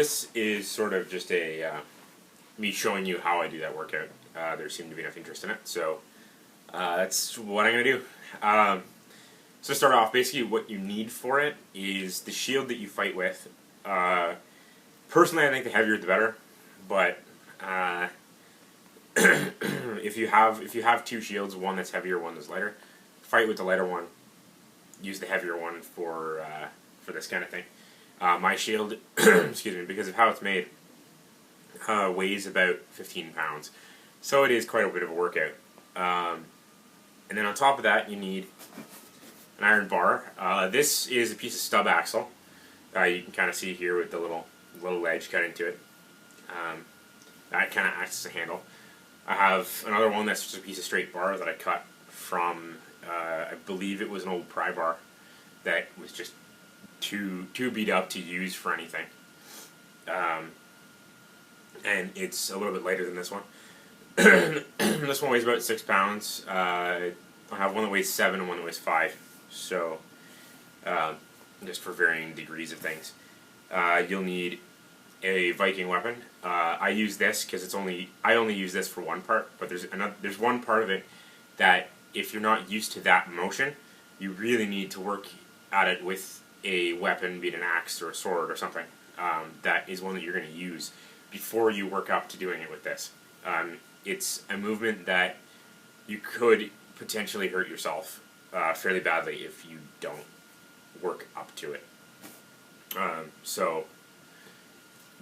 this is sort of just a me showing you how I do that workout. There seemed to be enough interest in it, so that's what I'm going to do. So to start off, basically what you need for it is the shield that you fight with. Personally, I think the heavier the better, but if you have two shields, one that's heavier, one that's lighter, fight with the lighter one. Use the heavier one for this kind of thing. My shield, excuse me, because of how it's made, weighs about 15 pounds, so it is quite a bit of a workout. And then on top of that, you need an iron bar. This is a piece of stub axle. You can kind of see here with the little ledge cut into it. That kind of acts as a handle. I have another one that's just a piece of straight bar that I cut from, I believe it was an old pry bar that was just too beat up to use for anything. And it's a little bit lighter than this one. This one weighs about 6 pounds. I have one that weighs 7 and one that weighs 5. So, just for varying degrees of things. You'll need a Viking weapon. I use this because I only use this for one part, but there's one part of it that if you're not used to that motion, you really need to work at it with a weapon, be it an axe or a sword or something. That is one that you're going to use before you work up to doing it with this. It's a movement that you could potentially hurt yourself fairly badly if you don't work up to it. So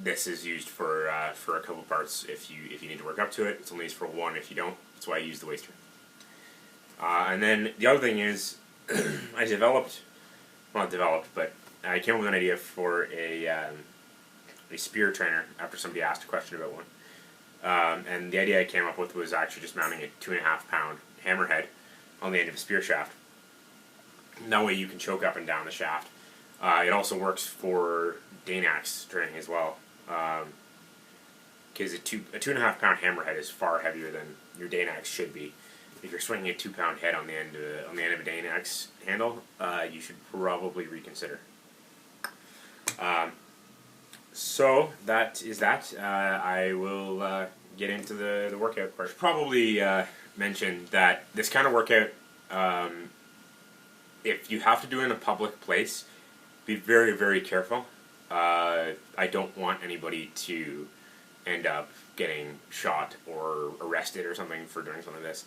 this is used for a couple parts if you need to work up to it. It's only used for one if you don't. That's why I use the waster. And then the other thing is, I came up with an idea for a spear trainer after somebody asked a question about one. And the idea I came up with was actually just mounting a 2.5 pound hammerhead on the end of a spear shaft. And that way you can choke up and down the shaft. It also works for Dane axe training as well. Because a 2.5 pound hammerhead is far heavier than your Dane axe should be. If you're swinging a 2 pound head on the end of a Dane axe handle, you should probably reconsider. So that is that. I will get into the workout part. Probably mention that this kind of workout, if you have to do it in a public place, be very, very careful. I don't want anybody to end up getting shot or arrested or something for doing something like this.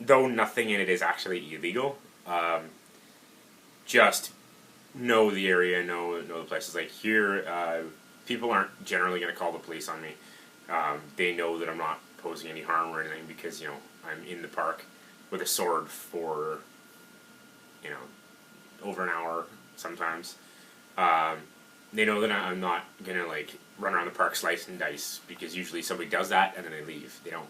Though nothing in it is actually illegal, just know the area, know the places. Like here, people aren't generally going to call the police on me. They know that I'm not posing any harm or anything because, I'm in the park with a sword for, over an hour sometimes. They know that I'm not going to, run around the park slice and dice because usually somebody does that and then they leave. They don't,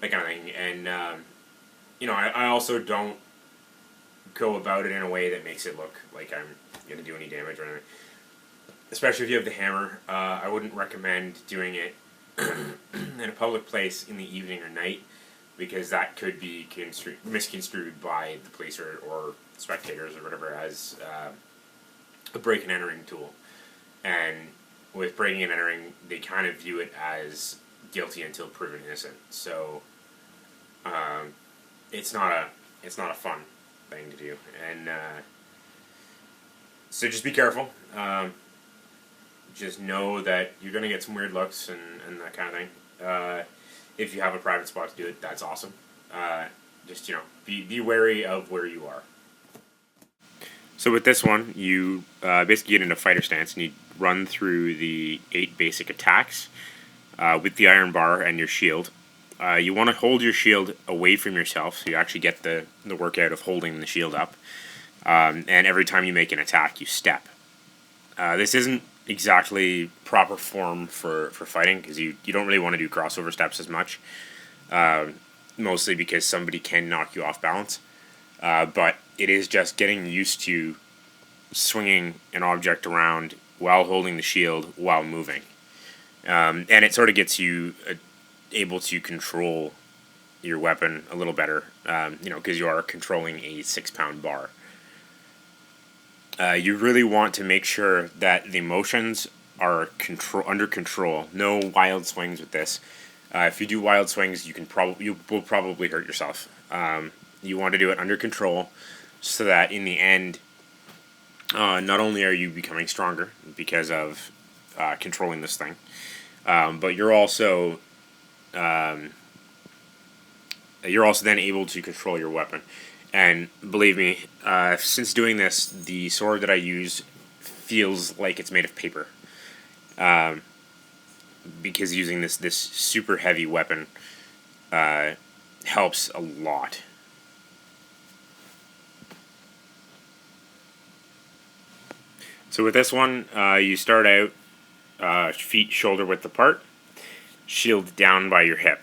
that kind of thing. And, I also don't go about it in a way that makes it look like I'm going to do any damage or anything. Especially if you have the hammer. I wouldn't recommend doing it in a public place in the evening or night because that could be misconstrued by the police or spectators or whatever as a break and entering tool. And with breaking and entering, they kind of view it as guilty until proven innocent. So it's not a fun thing to do. And so just be careful. Just know that you're going to get some weird looks and that kind of thing. If you have a private spot to do it, that's awesome. Just, be wary of where you are. So with this one, you basically get into fighter stance and you run through the 8 basic attacks with the iron bar and your shield. You want to hold your shield away from yourself so you actually get the workout of holding the shield up. And every time you make an attack, you step. This isn't exactly proper form for fighting because you don't really want to do crossover steps as much. Mostly because somebody can knock you off balance. But it is just getting used to swinging an object around while holding the shield while moving. And it sort of gets you able to control your weapon a little better, because you are controlling a 6 pound bar. You really want to make sure that the motions are under control. No wild swings with this. If you do wild swings, you will probably hurt yourself. You want to do it under control, so that in the end, not only are you becoming stronger because of controlling this thing, but you're also then able to control your weapon. And believe me, since doing this, the sword that I use feels like it's made of paper. Because using this super heavy weapon helps a lot. So with this one, you start out feet shoulder width apart, shield down by your hip.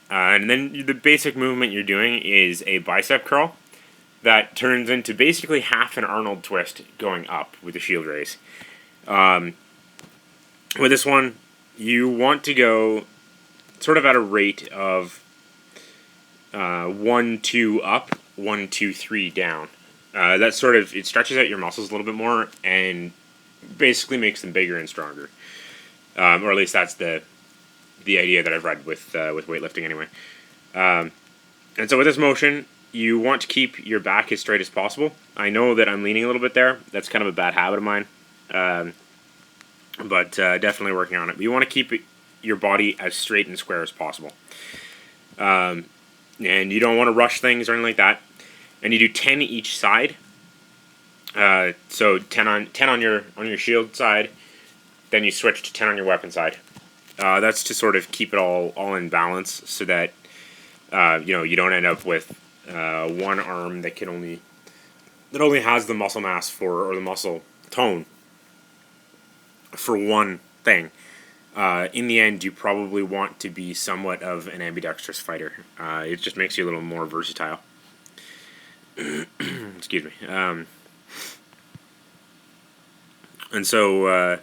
And then the basic movement you're doing is a bicep curl that turns into basically half an Arnold twist going up with the shield raise. With this one, you want to go sort of at a rate of 1, 2 up, 1, 2, 3 down. That sort of, it stretches out your muscles a little bit more and basically makes them bigger and stronger. Or at least that's the idea that I've read with weightlifting anyway. And so with this motion, you want to keep your back as straight as possible. I know that I'm leaning a little bit there. That's kind of a bad habit of mine. But definitely working on it. But you want to keep your body as straight and square as possible. And you don't want to rush things or anything like that. And you do 10 each side. So 10 on your shield side. Then you switch to 10 on your weapon side. That's to sort of keep it all in balance, so that you don't end up with one arm that only has the muscle mass or the muscle tone for one thing. In the end, you probably want to be somewhat of an ambidextrous fighter. It just makes you a little more versatile. Excuse me. And so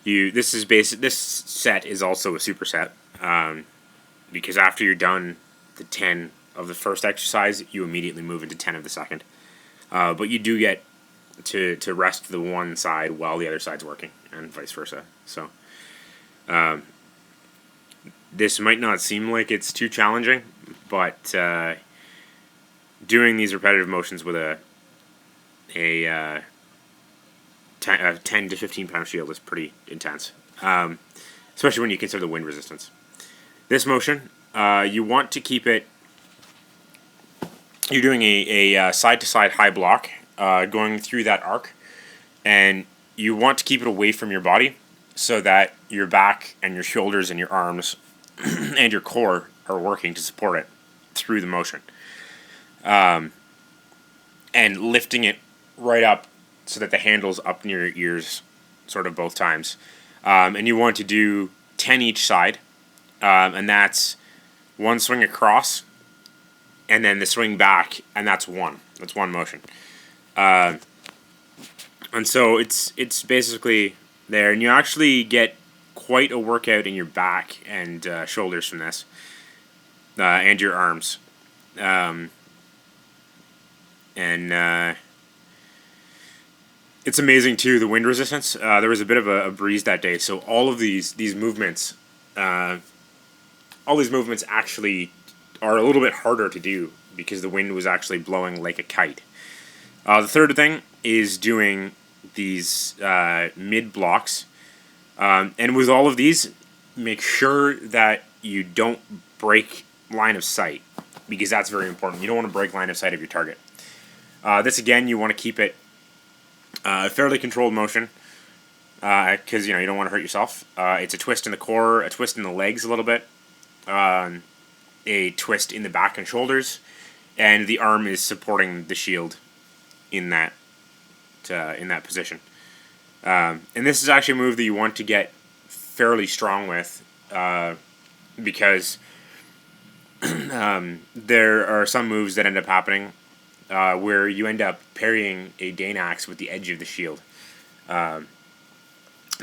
this set is also a superset, because after you're done the 10 of the first exercise, you immediately move into 10 of the second. But you do get to rest the one side while the other side's working, and vice versa. So this might not seem like it's too challenging, but doing these repetitive motions with a 10 to 15 pound shield is pretty intense, especially when you consider the wind resistance. This motion, you want to keep it. You're doing a side to side high block, going through that arc, and you want to keep it away from your body, so that your back and your shoulders and your arms and your core are working to support it through the motion, and lifting it right up so that the handle's up near your ears, sort of both times. And you want to do 10 each side, and that's one swing across, and then the swing back, and that's one. That's one motion. And so it's basically there, and you actually get quite a workout in your back and shoulders from this, and your arms. It's amazing too, the wind resistance. There was a bit of a breeze that day, so all of these movements, actually are a little bit harder to do because the wind was actually blowing like a kite. The third thing is doing these mid blocks, and with all of these, make sure that you don't break line of sight, because that's very important. You don't want to break line of sight of your target. This again, you want to keep it a fairly controlled motion, because you don't want to hurt yourself. It's a twist in the core, a twist in the legs a little bit, a twist in the back and shoulders, and the arm is supporting the shield in that position. And this is actually a move that you want to get fairly strong with, because there are some moves that end up happening where you end up parrying a Dane axe with the edge of the shield. They're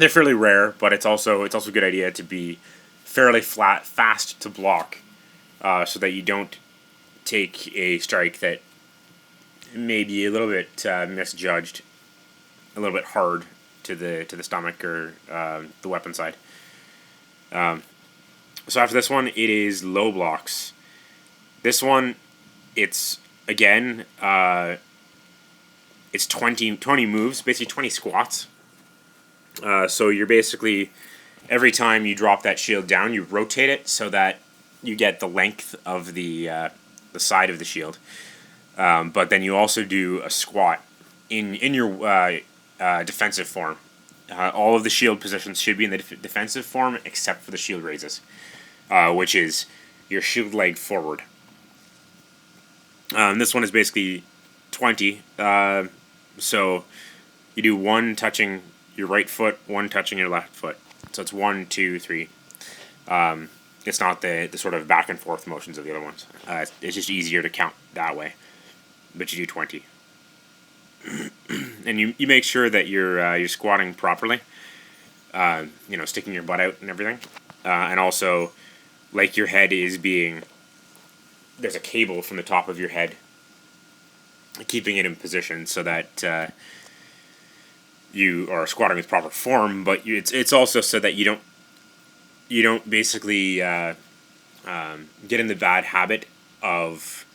fairly rare, but it's also a good idea to be fairly fast to block, so that you don't take a strike that may be a little bit misjudged, a little bit hard, to the stomach or the weapon side. So after this one, it is low blocks. This one, it's again, it's 20 moves, basically 20 squats. So you're basically, every time you drop that shield down, you rotate it so that you get the length of the side of the shield. But then you also do a squat in your defensive form. All of the shield positions should be in the defensive form except for the shield raises, which is your shield leg forward. This one is basically 20. So you do one touching your right foot, one touching your left foot. So it's 1, 2, 3. It's not the sort of back and forth motions of the other ones. It's just easier to count that way. But you do 20. And you make sure that you're squatting properly. Sticking your butt out and everything. And also, like your head is being... There's a cable from the top of your head keeping it in position so that you are squatting with proper form, but it's also so that you don't basically get in the bad habit of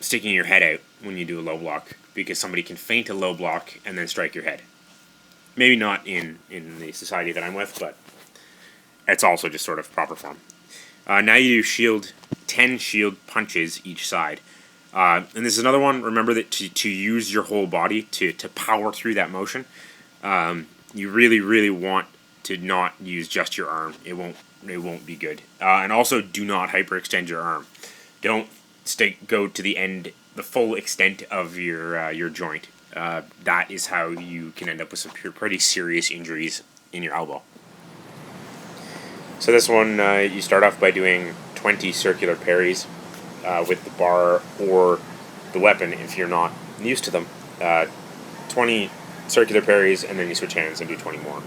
sticking your head out when you do a low block, because somebody can feint a low block and then strike your head. Maybe not in the society that I'm with, but it's also just sort of proper form. Now you do 10 shield punches each side. And this is another one, remember that to use your whole body to power through that motion, you really, really want to not use just your arm. It won't be good. And also, do not hyperextend your arm. Don't go to the full extent of your joint. That is how you can end up with some pretty serious injuries in your elbow. So this one, you start off by doing 20 circular parries with the bar or the weapon if you're not used to them. 20 circular parries, and then you switch hands and do 20 more.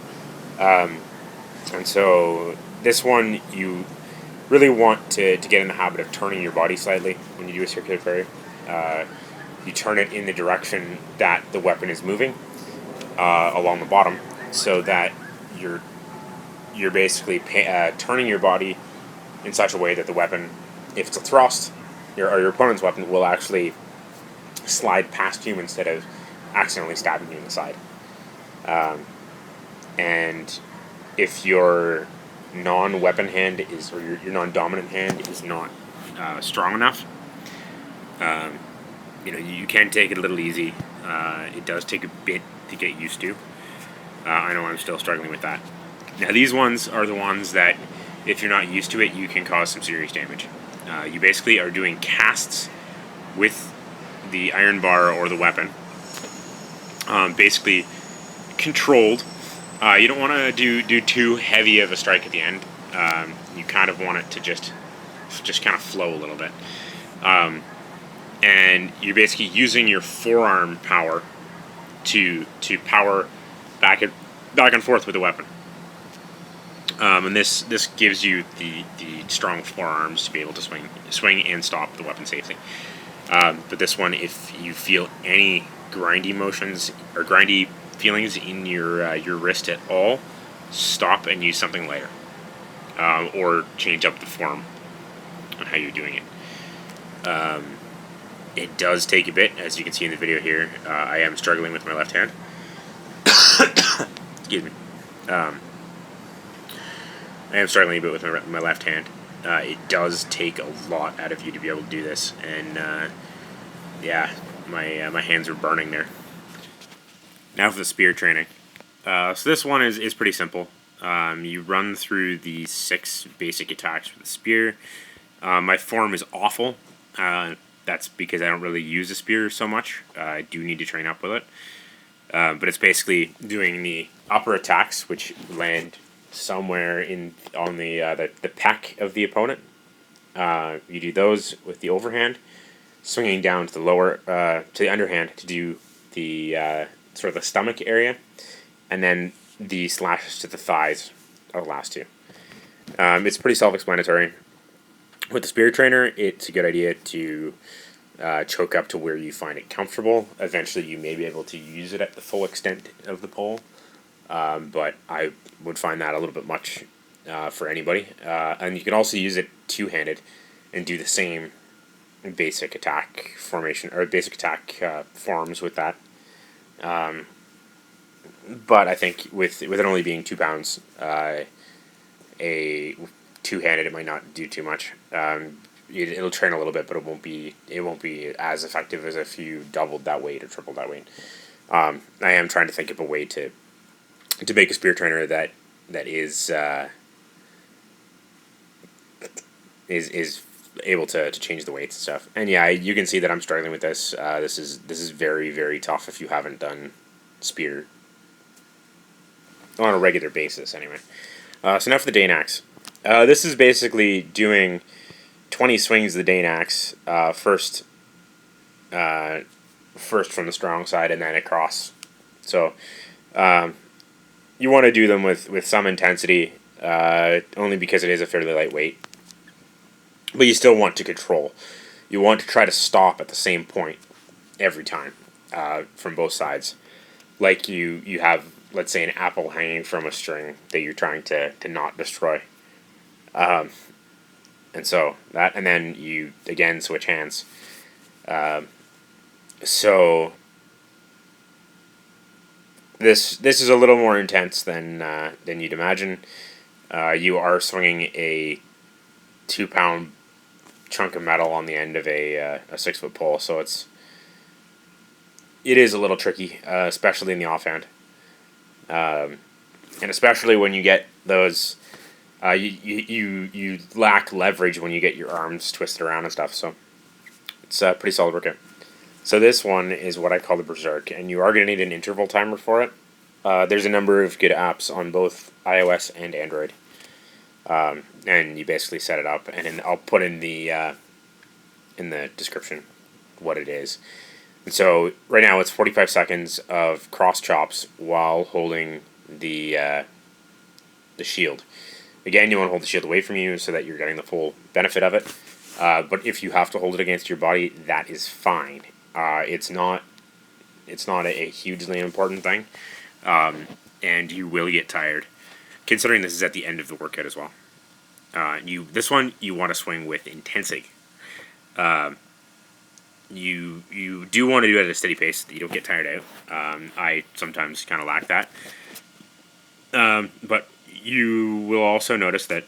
And so this one, you really want to get in the habit of turning your body slightly when you do a circular parry. You turn it in the direction that the weapon is moving along the bottom, so that you're basically turning your body in such a way that the weapon, if it's a thrust, your opponent's weapon will actually slide past you instead of accidentally stabbing you in the side. And if your non-weapon hand or your non-dominant hand is not strong enough, you can take it a little easy. It does take a bit to get used to. I know I'm still struggling with that. Now these ones are the ones that, if you're not used to it, you can cause some serious damage. You basically are doing casts with the iron bar or the weapon. Basically controlled. You don't want to do too heavy of a strike at the end. You kind of want it to just kind of flow a little bit. And you're basically using your forearm power to power back and forth with the weapon. And this gives you the strong forearms to be able to swing and stop the weapon safely. But this one, if you feel any grindy motions or grindy feelings in your wrist at all, stop and use something lighter, or change up the form on how you're doing it. It does take a bit, as you can see in the video here. I am struggling with my left hand. Excuse me. I am struggling a bit with my left hand. It does take a lot out of you to be able to do this, and yeah, my hands are burning there. Now for the spear training. So this one is pretty simple. You run through the 6 basic attacks with the spear. My form is awful. That's because I don't really use the spear so much. I do need to train up with it. But it's basically doing the upper attacks, which land somewhere on the pec of the opponent. You do those with the overhand, swinging down to the lower to the underhand to do the sort of the stomach area, and then the slashes to the thighs are the last 2. It's pretty self-explanatory. With the spear trainer, it's a good idea to choke up to where you find it comfortable. Eventually, you may be able to use it at the full extent of the pole, but I would find that a little bit much for anybody. And you can also use it two-handed and do the same basic attack formation or basic attack forms with that. But I think with it only being 2 pounds, a two-handed it might not do too much. It'll train a little bit, but it won't be as effective as if you doubled that weight or tripled that weight. I am trying to think of a way to make a spear trainer that is able to change the weights and stuff. And yeah, you can see that I'm struggling with this. This is very, very tough if you haven't done spear on a regular basis, anyway. So now for the Dane axe. This is basically doing 20 swings of the Dane axe first from the strong side and then across. So you want to do them with some intensity, only because it is a fairly lightweight. But you still want to control. You want to try to stop at the same point every time from both sides. Like you have, let's say, an apple hanging from a string that you're trying to not destroy. And so that, and then you again switch hands. So this is a little more intense than you'd imagine. You are swinging a 2-pound chunk of metal on the end of a 6-foot pole, so it is a little tricky, especially in the offhand, and especially when you get those. You lack leverage when you get your arms twisted around and stuff, so it's a pretty solid workout. So this one is what I call the Berserk, and you are going to need an interval timer for it. There's a number of good apps on both iOS and Android, and you basically set it up, and I'll put in the description what it is. And so right now it's 45 seconds of cross chops while holding the shield. Again, you want to hold the shield away from you so that you're getting the full benefit of it. But if you have to hold it against your body, that is fine. It's not a hugely important thing, and you will get tired, considering this is at the end of the workout as well. This one you want to swing with intensity. You do want to do it at a steady pace so that you don't get tired out. I sometimes kind of lack that, but you will also notice that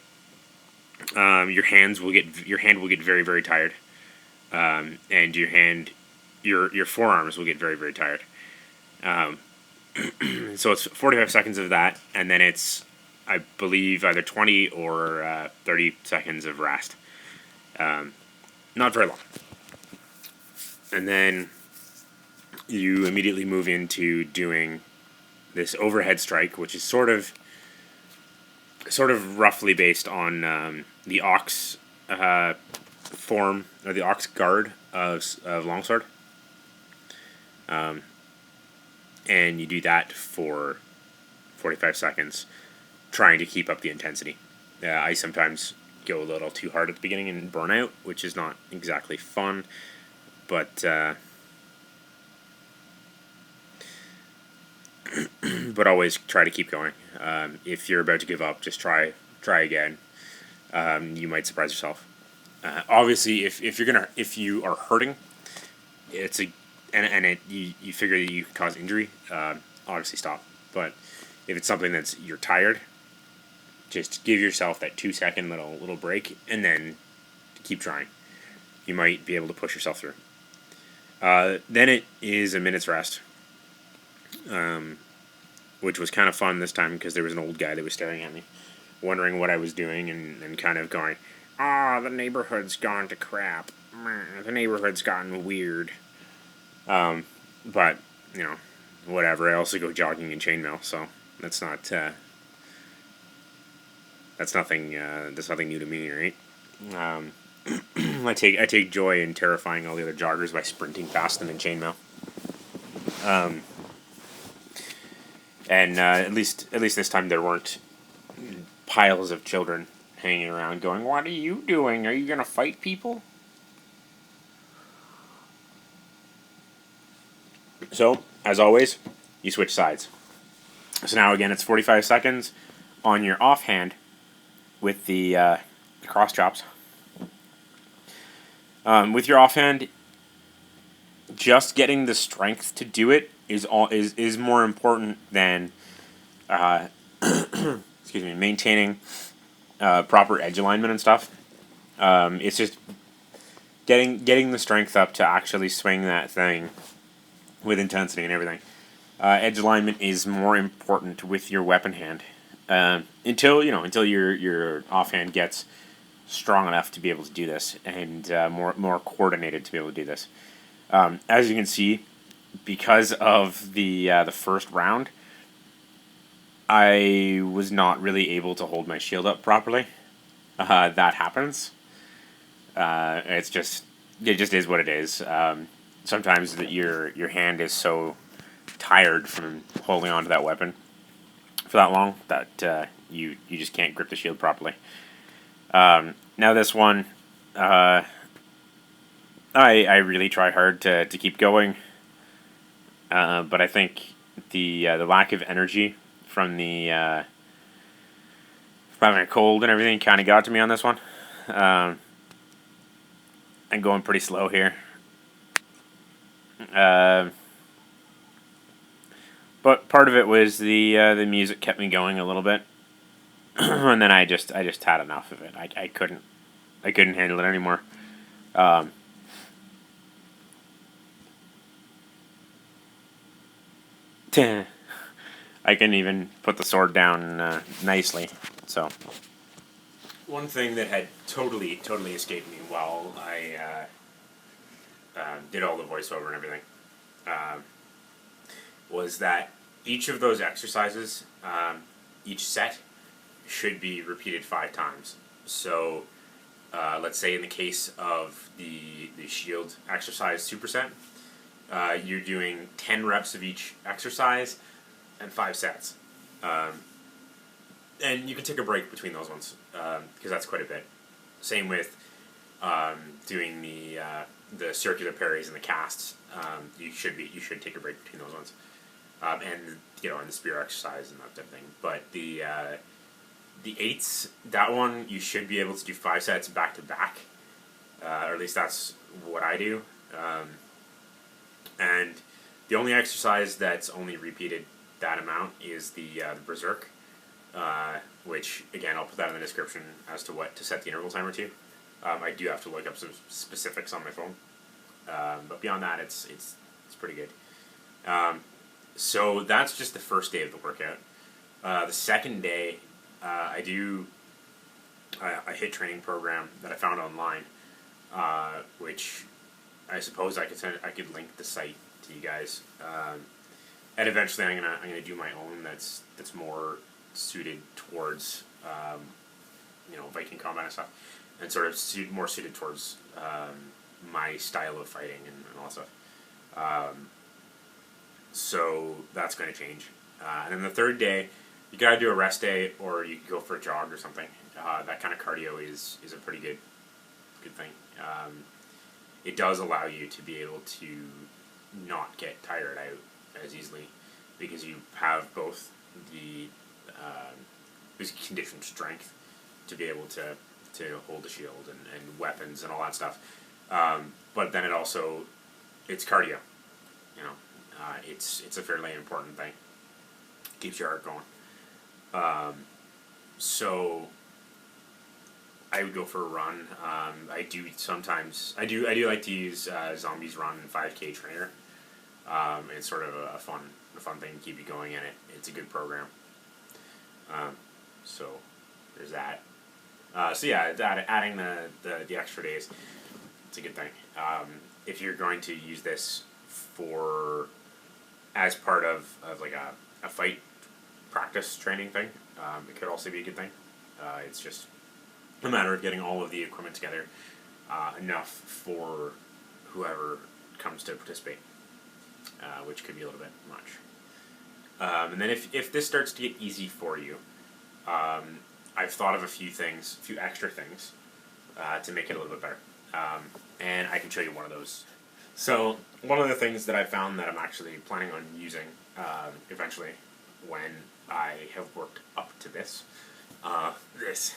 your hand will get very, very tired, and your forearms will get very, very tired. So it's 45 seconds of that, and then it's, I believe, either 20 or 30 seconds of rest. Not very long. And then you immediately move into doing this overhead strike, which is sort of roughly based on the Ochs form, or the Ochs guard of longsword. And you do that for 45 seconds, trying to keep up the intensity. I sometimes go a little too hard at the beginning and burn out, which is not exactly fun, but but always try to keep going. If you're about to give up, just try again. You might surprise yourself. Obviously, if you are hurting, you figure that you cause injury, obviously stop. But if it's something you're tired, just give yourself that 2-second little break and then keep trying. You might be able to push yourself through. Then it is a minute's rest, which was kind of fun this time because there was an old guy that was staring at me, wondering what I was doing, and kind of going, the neighborhood's gone to crap. The neighborhood's gotten weird. But, whatever. I also go jogging in chainmail, so that's nothing new to me, right? I take joy in terrifying all the other joggers by sprinting past them in chainmail. And at least this time there weren't piles of children hanging around going, "What are you doing? Are you gonna fight people?" So, as always, you switch sides. So now again, it's 45 seconds on your offhand with the cross chops. With your offhand, just getting the strength to do it is more important than excuse me, maintaining proper edge alignment and stuff. It's just getting the strength up to actually swing that thing with intensity and everything. Edge alignment is more important with your weapon hand until your offhand gets strong enough to be able to do this and more coordinated to be able to do this. As you can see, because of the first round, I was not really able to hold my shield up properly. That happens. It just is what it is. Sometimes your hand is so tired from holding onto that weapon for that long that you just can't grip the shield properly. Now this one, I really try hard to keep going, but I think the lack of energy from having a cold and everything kind of got to me on this one. I'm going pretty slow here. But part of it was the music kept me going a little bit, and then I just had enough of it. I couldn't handle it anymore. I couldn't even put the sword down nicely. So one thing that had totally escaped me while I did all the voiceover and everything was that each of those exercises, each set, should be repeated 5 times. So let's say in the case of the shield exercise superset, you're doing 10 reps of each exercise and 5 sets. And you can take a break between those ones because that's quite a bit. Same with doing the circular parries and the casts. You should take a break between those ones. And the spear exercise and that type of thing. But the 8s, that one you should be able to do 5 sets back to back, or at least that's what I do. And the only exercise that's only repeated that amount is the Berserk, which again I'll put that in the description as to what to set the interval timer to. I do have to look up some specifics on my phone, but beyond that, it's pretty good. So that's just the first day of the workout. The second day, I do a HIIT training program that I found online, which I suppose I could link the site to you guys. And eventually, I'm gonna do my own that's more suited towards Viking combat and stuff, and sort of more suited towards my style of fighting and all that stuff. So that's going to change. And then the third day, you gotta do a rest day, or you can go for a jog or something. That kind of cardio is a pretty good thing. It does allow you to be able to not get tired out as easily because you have both the conditioned strength to be able to hold a shield and weapons and all that stuff. But then it's cardio. It's a fairly important thing. Keeps your heart going. So I would go for a run. I do like to use Zombies Run 5K Trainer. It's sort of a fun thing to keep you going in it. It's a good program. So there's that. So yeah, adding the extra days, it's a good thing. If you're going to use this as part of like a fight practice training thing, it could also be a good thing. It's just a matter of getting all of the equipment together enough for whoever comes to participate, which could be a little bit much. And then if this starts to get easy for you, I've thought of a few extra things to make it a little bit better. And I can show you one of those So one of the things that I found that I'm actually planning on using eventually when I have worked up to this, this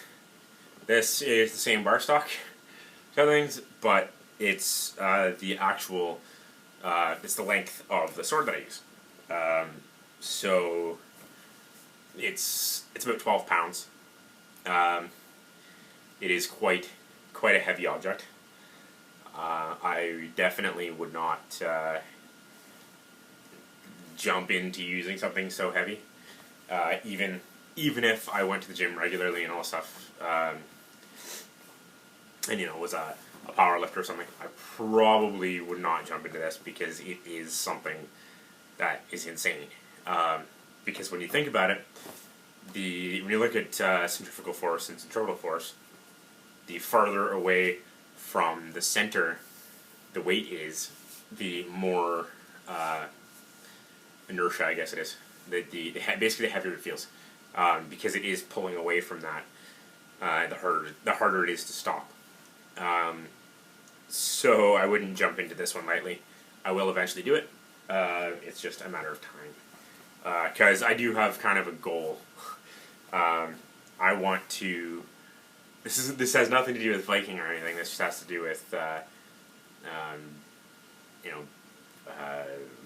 is the same bar stock kind of things, but it's the actual, it's the length of the sword that I use. So it's about 12 pounds. It is quite a heavy object. I definitely would not jump into using something so heavy, even if I went to the gym regularly and all that stuff, and was a power lifter or something. I probably would not jump into this because it is something that is insane. Because when you think about it, when you look at centrifugal force and centripetal force, the farther away from the center the weight is, the more inertia, I guess it is. Basically, the heavier it feels, because it is pulling away from that. The harder it is to stop. So I wouldn't jump into this one lightly. I will eventually do it. It's just a matter of time. Because I do have kind of a goal. I want to. This has nothing to do with Viking or anything. This just has to do with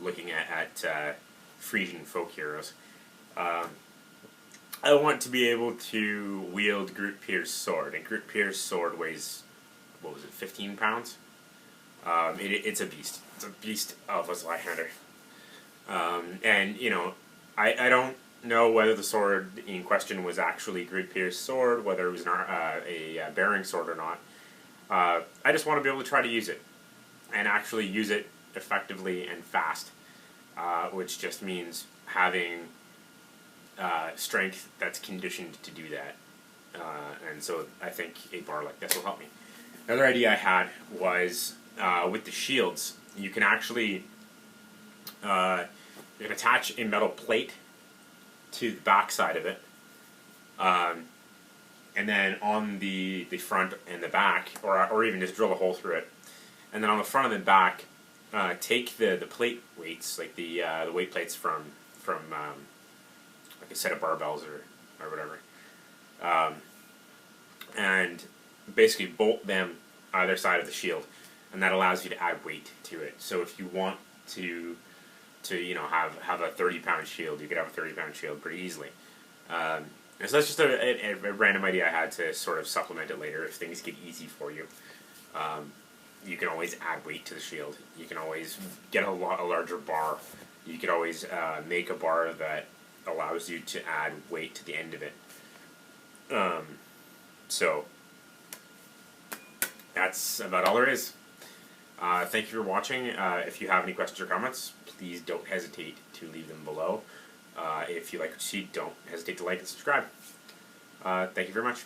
looking at Frisian folk heroes. I want to be able to wield Groot-Pier's sword, and Groot-Pier's sword weighs, 15 pounds? It's a beast. It's a beast of a Zweihander. And, I don't know whether the sword in question was actually Groot-Pier's sword, whether it was a bearing sword or not. I just want to be able to try to use it, and actually use it effectively and fast, which just means having strength that's conditioned to do that. And so I think a bar like this will help me. Another idea I had was with the shields, you can actually you can attach a metal plate to the back side of it, and then on the front and the back, or even just drill a hole through it, and then on the front and the back, take the plate weights, like the weight plates from like a set of barbells or whatever, and basically bolt them either side of the shield, and that allows you to add weight to it. So if you want to have a 30-pound shield, you could have a 30-pound shield pretty easily. And so that's just a random idea I had to sort of supplement it later if things get easy for you. You can always add weight to the shield. You can always get a larger bar. You could always make a bar that allows you to add weight to the end of it. So that's about all there is. Thank you for watching. If you have any questions or comments, please don't hesitate to leave them below. If you like what you see, don't hesitate to like and subscribe. Thank you very much.